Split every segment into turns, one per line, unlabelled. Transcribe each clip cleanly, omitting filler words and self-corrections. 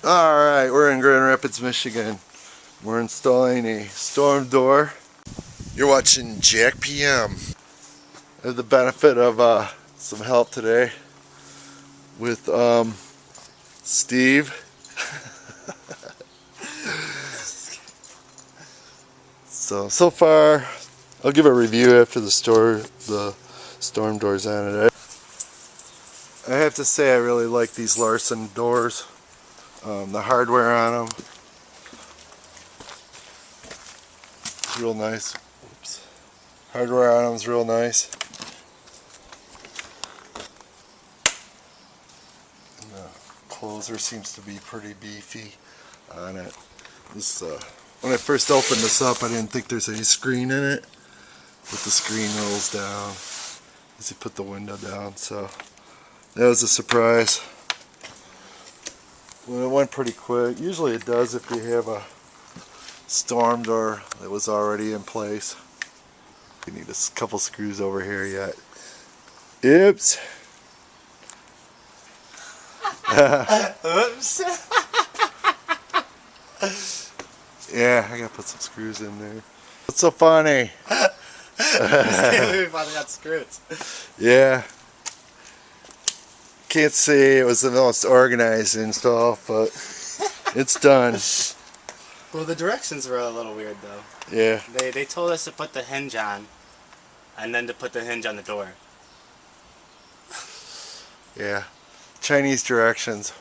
Alright, we're in Grand Rapids, Michigan. We're installing a storm door. You're watching Jack PM. I have the benefit of some help today with Steve. So far, I'll give a review after the storm door's on it. I have to say I really like these Larson doors. The hardware on them, it's real nice. Oops. Hardware on them is real nice. And the closer seems to be pretty beefy on it. This, when I first opened this up, I didn't think there's any screen in it, but the screen rolls down as you put the window down, so that was a surprise. Well, it went pretty quick. Usually it does if you have a storm door that was already in place. You need a couple screws over here yet. Oops.
Oops.
Yeah, I gotta put some screws in there. What's so funny?
We finally got screws.
Yeah. Can't say it was the most organized install, but it's done.
Well, the directions were a little weird though.
Yeah.
They told us to put the hinge on, and then to put the hinge on the door.
Yeah. Chinese directions.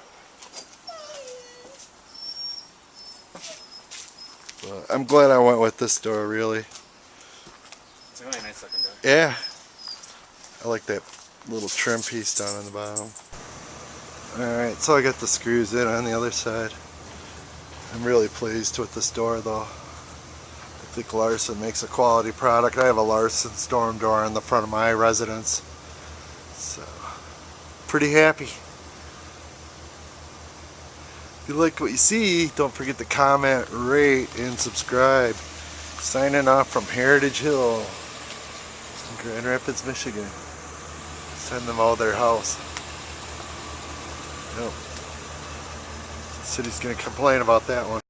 But I'm glad I went with this door, really.
It's a really nice looking door.
Yeah. I like that little trim piece down on the bottom. Alright, so I got the screws in on the other side. I'm really pleased with this door though. I think Larson makes a quality product. I have a Larson storm door in the front of my residence. So, pretty happy. If you like what you see, don't forget to comment, rate, and subscribe. Signing off from Heritage Hill in Grand Rapids, Michigan. Send them all their house. Yep. The city's gonna complain about that one.